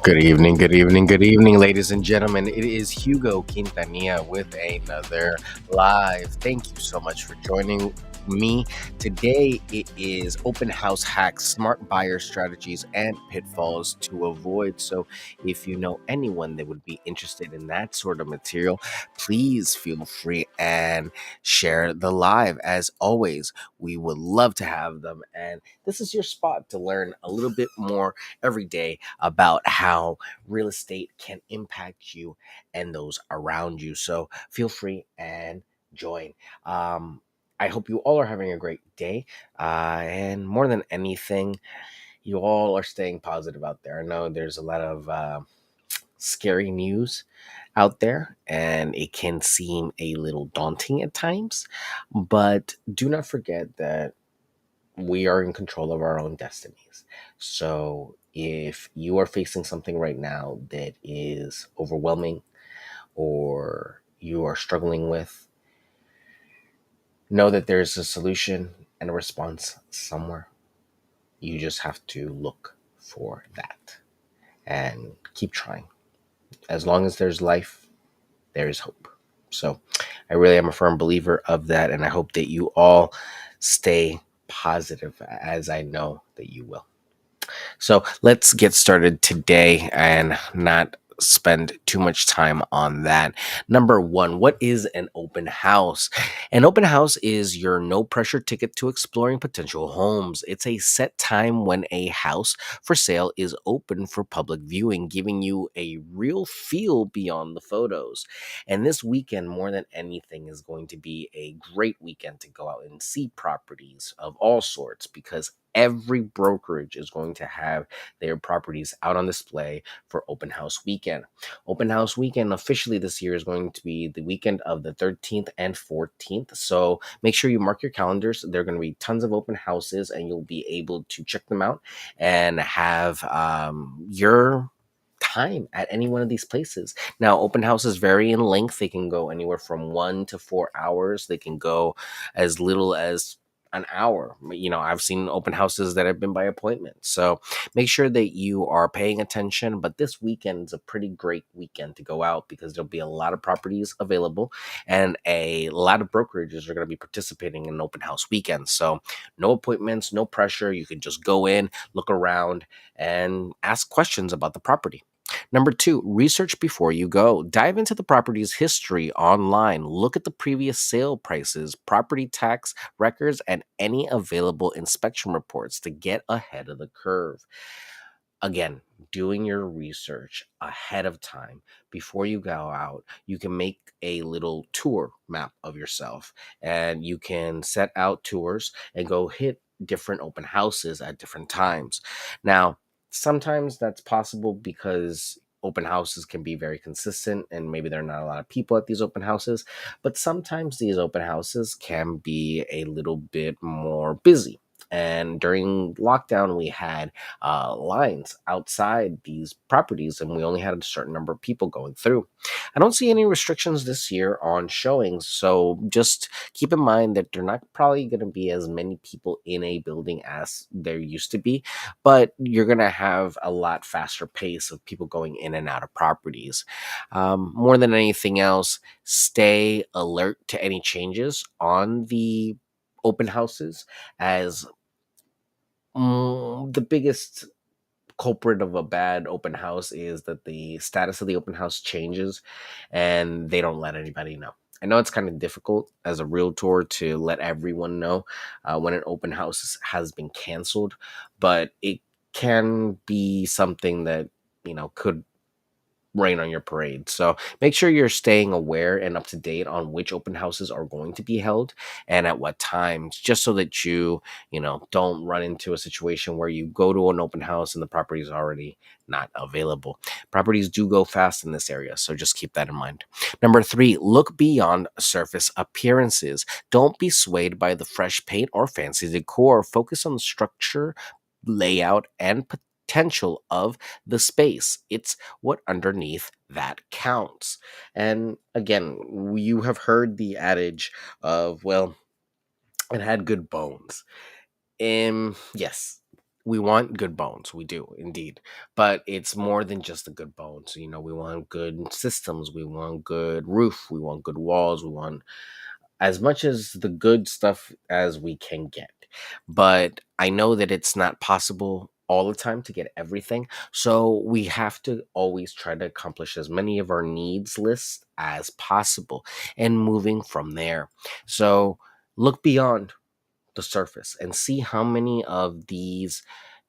Good evening, ladies and gentlemen. It is Hugo Quintanilla with another live. Thank you so much for joining me. Today, it is open house hacks, smart buyer strategies, and pitfalls to avoid. So, if you know anyone that would be interested in that sort of material, please feel free and share the live. As always, we would love to have them. And this is your spot to learn a little bit more every day about how real estate can impact you and those around you. So feel free and join. Um, I hope you all are having a great day. And more than anything, you all are staying positive out there. I know there's a lot of scary news out there, and it can seem a little daunting at times. But do not forget that we are in control of our own destinies. So if you are facing something right now that is overwhelming or you are struggling with, know that there's a solution and a response somewhere. You just have to look for that and keep trying. As long as there's life, there is hope. So I really am a firm believer of that, and I hope that you all stay positive, as I know that you will. So let's get started today and not spend too much time on that. Number one, what is an open house? An open house is your no pressure ticket to exploring potential homes. It's a set time when a house for sale is open for public viewing, giving you a real feel beyond the photos. And this weekend, more than anything, is going to be a great weekend to go out and see properties of all sorts because every brokerage is going to have their properties out on display for open house weekend. Open house weekend officially this year is going to be the weekend of the 13th and 14th. So make sure you mark your calendars. There are going to be tons of open houses and you'll be able to check them out and have your time at any one of these places. Now, open houses vary in length. They can go anywhere from 1 to 4 hours. They can go as little as an hour. I've seen open houses that have been by appointment. So make sure that you are paying attention. But this weekend is a pretty great weekend to go out because there'll be a lot of properties available and a lot of brokerages are going to be participating in open house weekends. So no appointments, no pressure. You can just go in, look around, and ask questions about the property. Number two, research before you go. Dive into the property's history online. Look at the previous sale prices, property tax records, and any available inspection reports to get ahead of the curve. Again, doing your research ahead of time before you go out, you can make a little tour map of yourself and you can set out tours and go hit different open houses at different times. Now, sometimes that's possible because open houses can be very consistent and maybe there are not a lot of people at these open houses, but sometimes these open houses can be a little bit more busy. And during lockdown, we had lines outside these properties, and we only had a certain number of people going through. I don't see any restrictions this year on showings, so just keep in mind that they're not probably going to be as many people in a building as there used to be, but you're going to have a lot faster pace of people going in and out of properties. More than anything else, stay alert to any changes on the open houses as the biggest culprit of a bad open house is that the status of the open house changes and they don't let anybody know. I know it's kind of difficult as a realtor to let everyone know when an open house has been canceled, but it can be something that, could rain on your parade. So make sure you're staying aware and up to date on which open houses are going to be held and at what times, just so that don't run into a situation where you go to an open house and the property is already not available. Properties do go fast in this area, so just keep that in mind. Number three, look beyond surface appearances. Don't be swayed by the fresh paint or fancy decor. Focus on the structure, layout, and potential of the space. It's what underneath that counts. And again, you have heard the adage of, well, it had good bones. Yes, We want good bones, we do indeed, but it's more than just the good bones. We want good systems, we want good roof, we want good walls, we want as much as the good stuff as we can get. But I know that it's not possible all the time to get everything. So we have to always try to accomplish as many of our needs lists as possible and moving from there. So look beyond the surface and see how many of these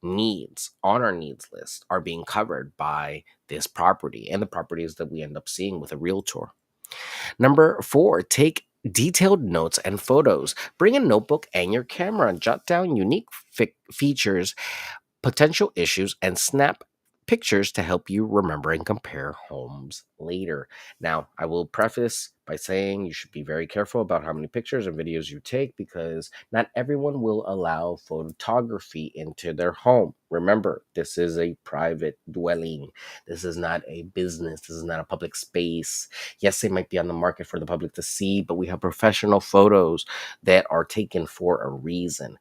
needs on our needs list are being covered by this property and the properties that we end up seeing with a realtor. Number four, take detailed notes and photos. Bring a notebook and your camera. Jot down unique features, potential issues, and snap pictures to help you remember and compare homes later. Now, I will preface by saying you should be very careful about how many pictures and videos you take because not everyone will allow photography into their home. Remember, this is a private dwelling. This is not a business. This is not a public space. Yes, they might be on the market for the public to see, but we have professional photos that are taken for a reason.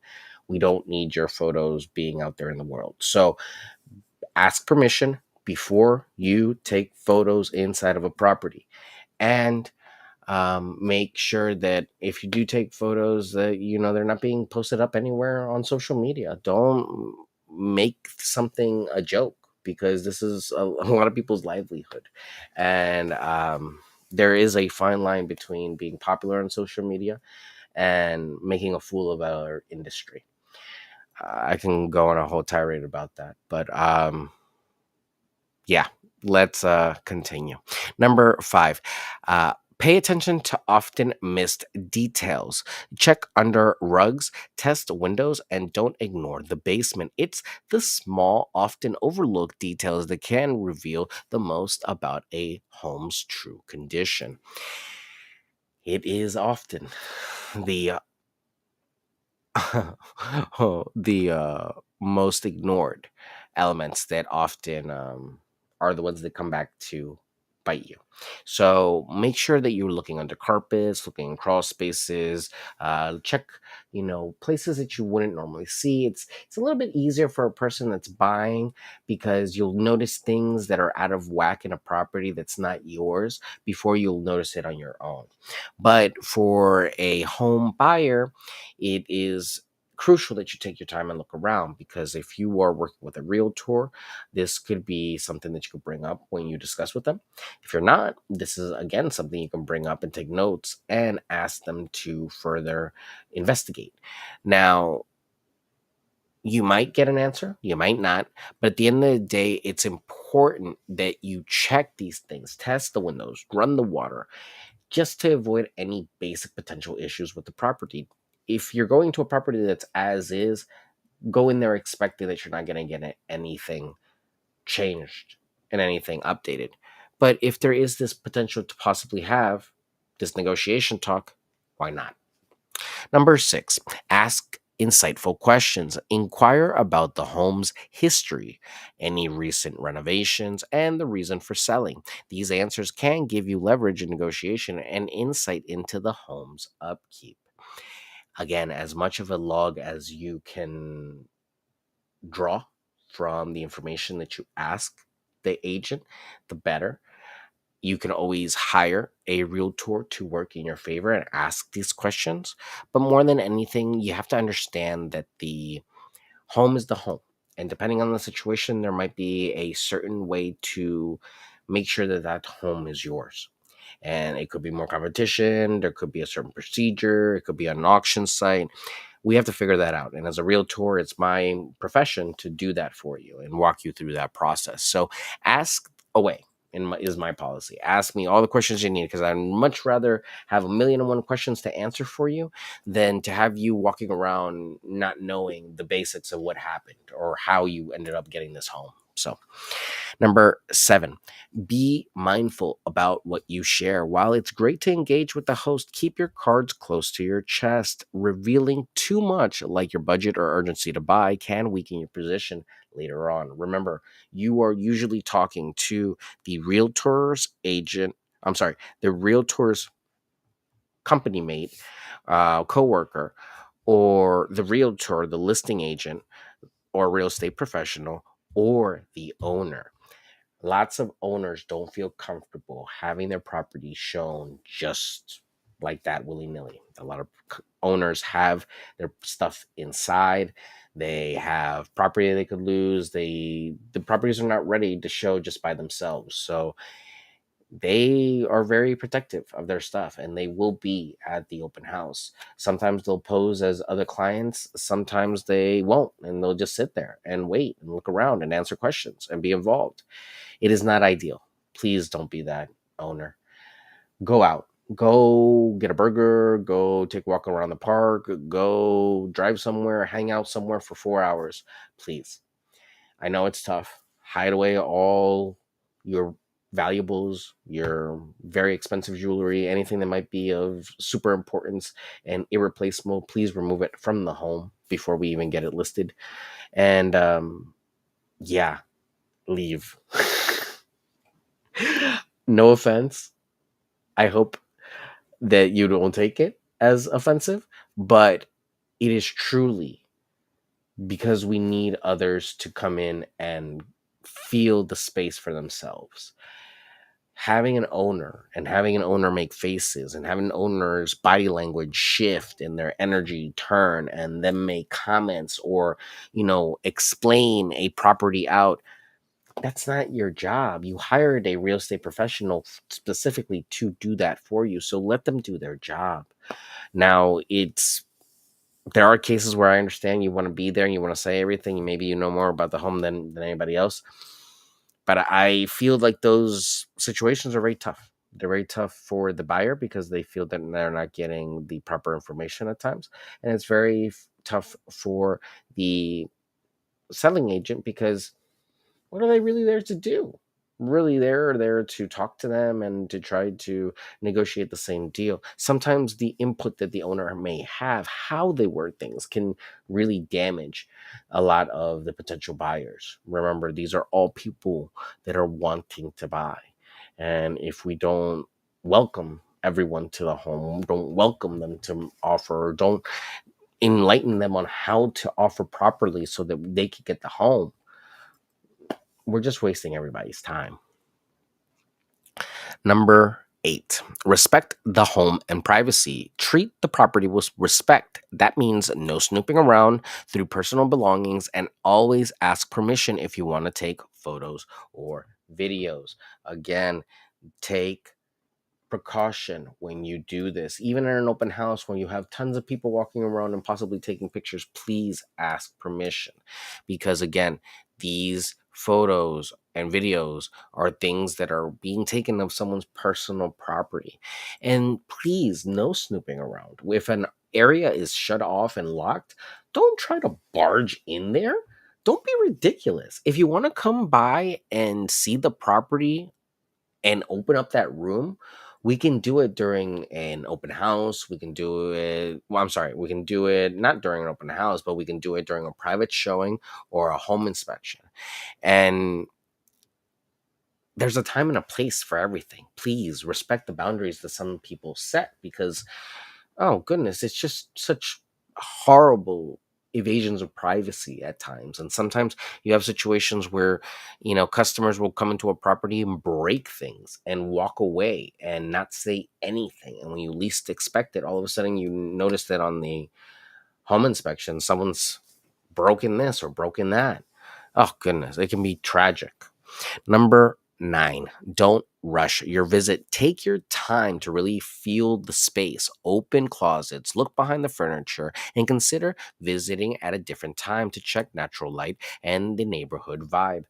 We don't need your photos being out there in the world. So ask permission before you take photos inside of a property. And make sure that if you do take photos that they're not being posted up anywhere on social media. Don't make something a joke because this is a lot of people's livelihood. And there is a fine line between being popular on social media and making a fool of our industry. I can go on a whole tirade about that, but yeah, let's continue. Number five, pay attention to often missed details. Check under rugs, test windows, and don't ignore the basement. It's the small, often overlooked details that can reveal the most about a home's true condition. It is often the the most ignored elements that often are the ones that come back to bite you. So make sure that you're looking under carpets, looking in crawl spaces, check, places that you wouldn't normally see. It's a little bit easier for a person that's buying because you'll notice things that are out of whack in a property that's not yours before you'll notice it on your own. But for a home buyer, it is crucial that you take your time and look around because if you are working with a realtor, this could be something that you could bring up when you discuss with them. If you're not, this is again something you can bring up and take notes and ask them to further investigate. Now, you might get an answer, you might not, but at the end of the day, it's important that you check these things, test the windows, run the water, just to avoid any basic potential issues with the property. If you're going to a property that's as is, go in there expecting that you're not going to get anything changed and anything updated. But if there is this potential to possibly have this negotiation talk, why not? Number six, ask insightful questions. Inquire about the home's history, any recent renovations, and the reason for selling. These answers can give you leverage in negotiation and insight into the home's upkeep. Again, as much of a log as you can draw from the information that you ask the agent, the better. You can always hire a realtor to work in your favor and ask these questions. But more than anything, you have to understand that the home is the home. And depending on the situation, there might be a certain way to make sure that that home is yours. And it could be more competition, there could be a certain procedure, it could be an auction site. We have to figure that out. And as a realtor, it's my profession to do that for you and walk you through that process. So ask away is my policy. Ask me all the questions you need because I'd much rather have a million and one questions to answer for you than to have you walking around not knowing the basics of what happened or how you ended up getting this home. So, number seven, be mindful about what you share. While it's great to engage with the host, keep your cards close to your chest. Revealing too much, like your budget or urgency to buy, can weaken your position later on. Remember, you are usually talking to the realtor's agent. I'm sorry, the realtor's company mate, coworker, or the realtor, the listing agent, or real estate professional or the owner. Lots of owners don't feel comfortable having their property shown just like that willy-nilly. A lot of owners have their stuff inside. They have property they could lose. The properties are not ready to show just by themselves. So they are very protective of their stuff, and they will be at the open house. Sometimes they'll pose as other clients, sometimes they won't, and they'll just sit there and wait and look around and answer questions and be involved. It is not ideal. Please don't be that owner. Go out. Go get a burger, go take a walk around the park, go drive somewhere, hang out somewhere for 4 hours. Please. I know it's tough. Hide away all your valuables, your very expensive jewelry, anything that might be of super importance and irreplaceable. Please remove it from the home before we even get it listed. And yeah, leave. No offense. I hope that you don't take it as offensive, but it is truly because we need others to come in and feel the space for themselves. Having an owner and having an owner make faces and having an owner's body language shift and their energy turn and them make comments or, explain a property out, that's not your job. You hired a real estate professional specifically to do that for you. So let them do their job. Now, there are cases where I understand you want to be there and you want to say everything. Maybe you know more about the home than anybody else. But I feel like those situations are very tough. They're very tough for the buyer because they feel that they're not getting the proper information at times. And it's very tough for the selling agent because what are they really there to do? Really, they're there to talk to them and to try to negotiate the same deal. Sometimes the input that the owner may have, how they word things, can really damage a lot of the potential buyers. Remember, these are all people that are wanting to buy. And if we don't welcome everyone to the home, don't welcome them to offer, don't enlighten them on how to offer properly so that they can get the home, we're just wasting everybody's time. Number 8, respect the home and privacy. Treat the property with respect. That means no snooping around through personal belongings and always ask permission if you want to take photos or videos. Again, take precaution when you do this. Even in an open house, when you have tons of people walking around and possibly taking pictures, please ask permission. Because again, these photos and videos are things that are being taken of someone's personal property. And please, no snooping around. If an area is shut off and locked, don't try to barge in there. Don't be ridiculous. If you want to come by and see the property and open up that room, we can do it during an open house. We can do it, well, I'm sorry, we can do it not during an open house, but we can do it during a private showing or a home inspection. And there's a time and a place for everything. Please respect the boundaries that some people set because, oh goodness, it's just such horrible evasions of privacy at times. And sometimes you have situations where, customers will come into a property and break things and walk away and not say anything. And when you least expect it, all of a sudden you notice that on the home inspection, someone's broken this or broken that. Oh goodness, it can be tragic. Number 9, don't rush your visit. Take your time to really feel the space. Open closets, look behind the furniture, and consider visiting at a different time to check natural light and the neighborhood vibe.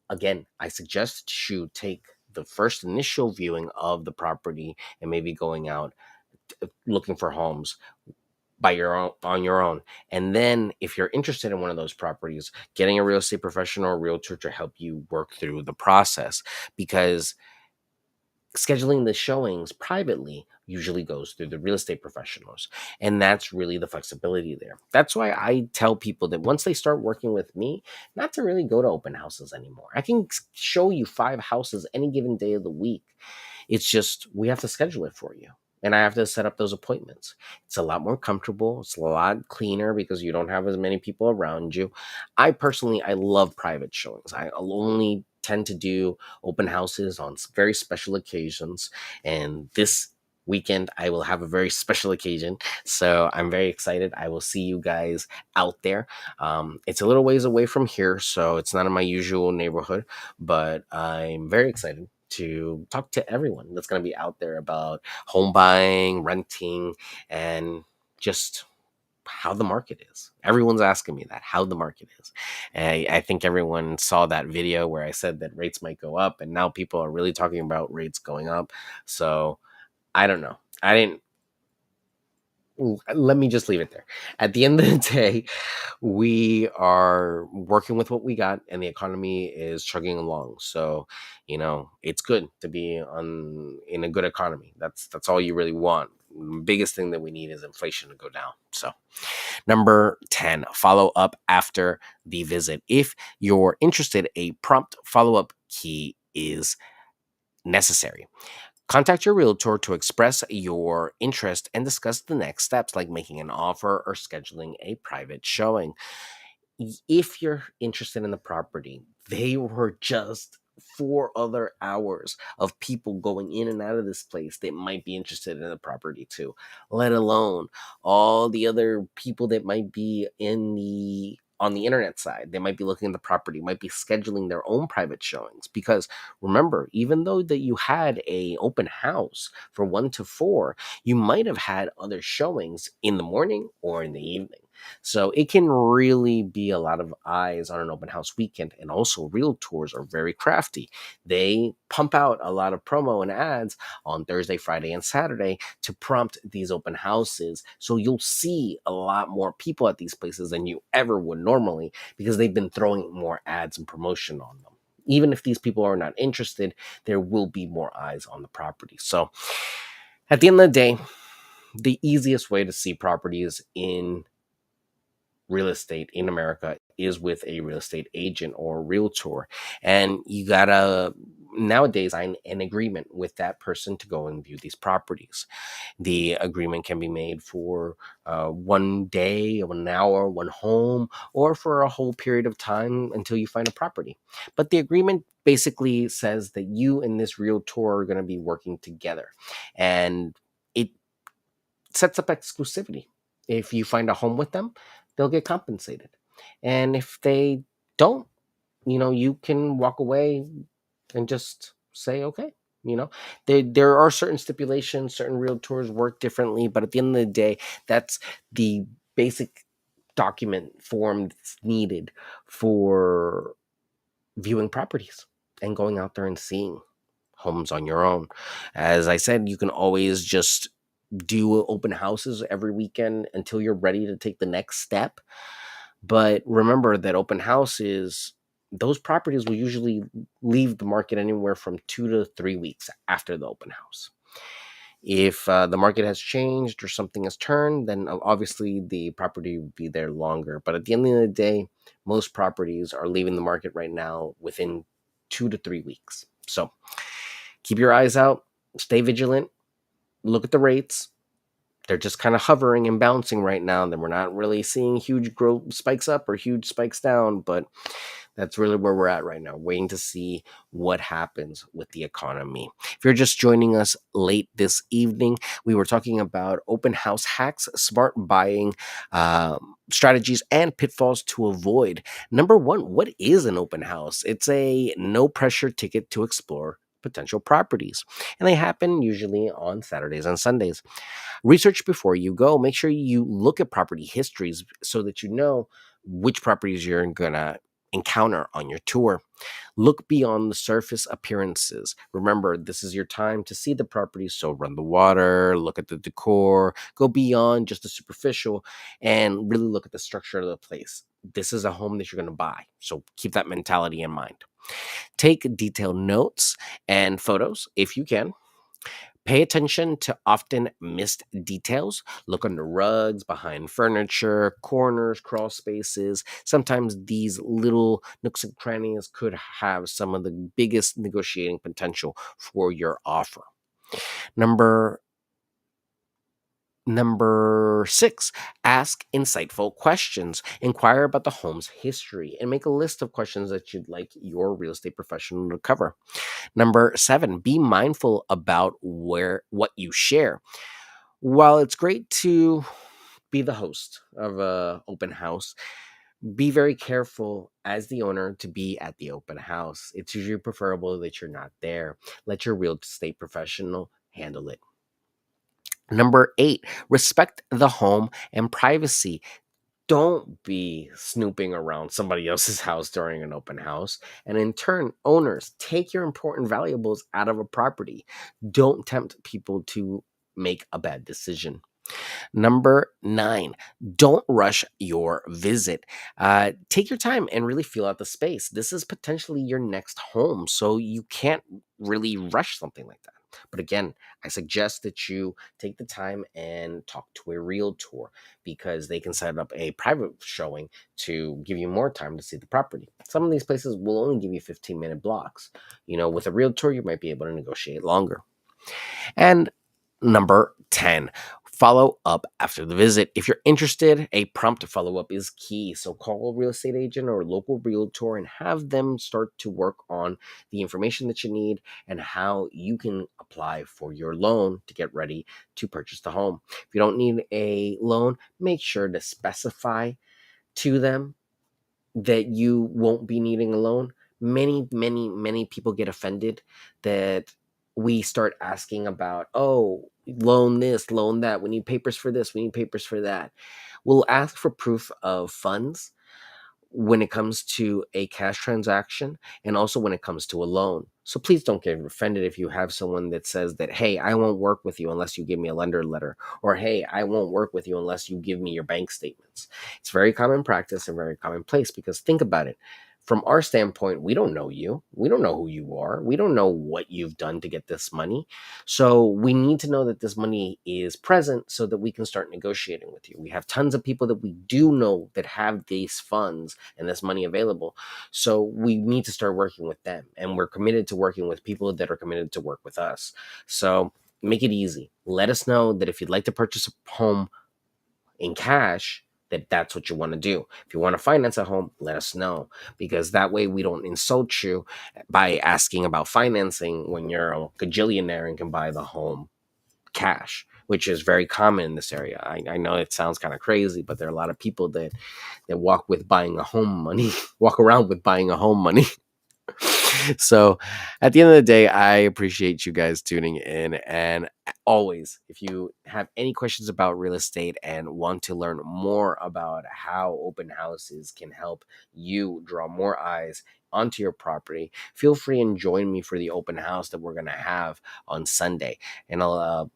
Again, I suggest you take the first initial viewing of the property and maybe going out looking for homes by your own on your own. And then if you're interested in one of those properties, getting a real estate professional or realtor to help you work through the process, because scheduling the showings privately usually goes through the real estate professionals. And that's really the flexibility there. That's why I tell people that once they start working with me, not to really go to open houses anymore. I can show you 5 houses any given day of the week. It's just we have to schedule it for you. and I have to set up those appointments. It's a lot more comfortable. It's a lot cleaner because you don't have as many people around you. I personally, I love private showings. I'll only tend to do open houses on very special occasions. And this weekend, I will have a very special occasion. So I'm very excited. I will see you guys out there. It's a little ways away from here, so it's not in my usual neighborhood, but I'm very excited to talk to everyone that's going to be out there about home buying, renting, and just how the market is. Everyone's asking me that, how the market is. And I think everyone saw that video where I said that rates might go up, and now people are really talking about rates going up. So I don't know. I didn't. Let me just leave it there. At the end of the day, we are working with what we got, and the economy is chugging along. So, it's good to be on in a good economy. That's all you really want. Biggest thing that we need is inflation to go down. So, number 10, follow up after the visit. If you're interested, a prompt follow up key is necessary. Contact your realtor to express your interest and discuss the next steps, like making an offer or scheduling a private showing. If you're interested in the property, they were just 4 other hours of people going in and out of this place that might be interested in the property too, let alone all the other people that might be on the internet side. They might be looking at the property, might be scheduling their own private showings. Because remember, even though that you had a open house for 1 to 4, you might have had other showings in the morning or in the evening. So it can really be a lot of eyes on an open house weekend. And also, realtors are very crafty. They pump out a lot of promo and ads on Thursday, Friday, and Saturday to prompt these open houses. So you'll see a lot more people at these places than you ever would normally, because they've been throwing more ads and promotion on them. Even if these people are not interested, there will be more eyes on the property. So at the end of the day, the easiest way to see properties in real estate in America is with a real estate agent or realtor. And you gotta nowadays sign an agreement with that person to go and view these properties. The agreement can be made for 1 day, 1 hour, one home, or for a whole period of time until you find a property. But the agreement basically says that you and this realtor are going to be working together, and it sets up exclusivity. If you find a home with them, they'll get compensated. And if they don't, you can walk away and just say, okay. There are certain stipulations, certain realtors work differently, but at the end of the day, that's the basic document form that's needed for viewing properties and going out there and seeing homes on your own. As I said, you can always just do open houses every weekend until you're ready to take the next step. But remember that open houses, those properties will usually leave the market anywhere from 2 to 3 weeks after the open house. If the market has changed or something has turned, then obviously the property will be there longer. But at the end of the day, most properties are leaving the market right now within 2 to 3 weeks. So keep your eyes out, stay vigilant, look at the rates. They're just kind of hovering and bouncing right now. Then we're not really seeing huge growth spikes up or huge spikes down, but that's really where we're at right now, waiting to see what happens with the economy. If you're just joining us late this evening, we were talking about open house hacks, smart buying strategies, and pitfalls to avoid. Number one, what is an open house? It's a no pressure ticket to explore potential properties, and they happen usually on Saturdays and Sundays. Research before you go. Make sure you look at property histories so that you know which properties you're going to encounter on your tour. Look beyond the surface appearances. Remember, this is your time to see the property, so run the water, look at the decor, go beyond just the superficial, and really look at the structure of the place. This is a home that you're going to buy, so keep that mentality in mind. Take detailed notes and photos if you can. Pay attention to often missed details. Look under rugs, behind furniture, corners, crawl spaces. Sometimes these little nooks and crannies could have some of the biggest negotiating potential for your offer. Number Number six, ask insightful questions. Inquire about the home's history and make a list of questions that you'd like your real estate professional to cover. Number seven, be mindful about what you share. While it's great to be the host of a open house, be very careful as the owner to be at the open house. It's usually preferable that you're not there. Let your real estate professional handle it. Number eight, respect the home and privacy. Don't be snooping around somebody else's house during an open house. And in turn, owners, take your important valuables out of a property. Don't tempt people to make a bad decision. Number nine, don't rush your visit. Take your time and really feel out the space. This is potentially your next home, so you can't really rush something like that. But again, I suggest that you take the time and talk to a realtor because they can set up a private showing to give you more time to see the property. Some of these places will only give you 15-minute blocks. With a realtor, you might be able to negotiate longer. And number 10, follow up after the visit. If you're interested, a prompt follow up is key. So call a real estate agent or a local realtor and have them start to work on the information that you need and how you can apply for your loan to get ready to purchase the home. If you don't need a loan, make sure to specify to them that you won't be needing a loan. Many people get offended that we start asking about, oh, loan this, loan that. We need papers for this. We need papers for that. We'll ask for proof of funds when it comes to a cash transaction and also when it comes to a loan. So please don't get offended if you have someone that says that, hey, I won't work with you unless you give me a lender letter, or hey, I won't work with you unless you give me your bank statements. It's very common practice and very commonplace because think about it. From our standpoint, we don't know you. We don't know who you are. We don't know what you've done to get this money. So we need to know that this money is present so that we can start negotiating with you. We have tons of people that we do know that have these funds and this money available. So we need to start working with them. And we're committed to working with people that are committed to work with us. So make it easy. Let us know that if you'd like to purchase a home in cash, that's what you want to do. If you want to finance a home, let us know, because that way we don't insult you by asking about financing when you're a gajillionaire and can buy the home cash, which is very common in this area. I know it sounds kind of crazy, but there are a lot of people that walk with buying a home money, walk around with buying a home money. So at the end of the day, I appreciate you guys tuning in. And always, if you have any questions about real estate and want to learn more about how open houses can help you draw more eyes onto your property, feel free and join me for the open house that we're going to have on Sunday. And I'll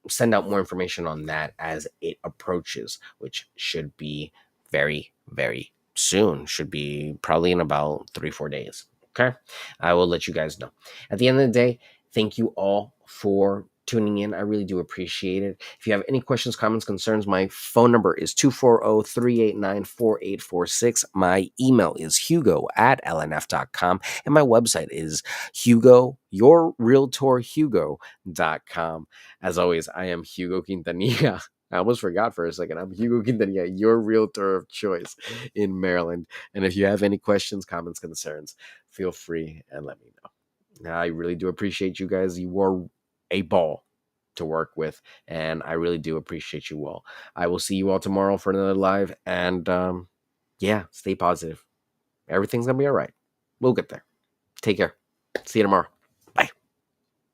send out more information on that as it approaches, which should be very, very soon. Should be probably in about 3-4 days. Okay. I will let you guys know. At the end of the day, thank you all for tuning in. I really do appreciate it. If you have any questions, comments, concerns, my phone number is 240-389-4846. My email is hugo@lnf.com. And my website is yourrealtorhugo.com. As always, I am Hugo Quintanilla. I almost forgot for a second. I'm Hugo Quintanilla, your realtor of choice in Maryland. And if you have any questions, comments, concerns, feel free and let me know. I really do appreciate you guys. You were a ball to work with, and I really do appreciate you all. I will see you all tomorrow for another live, and yeah, stay positive. Everything's going to be all right. We'll get there. Take care. See you tomorrow.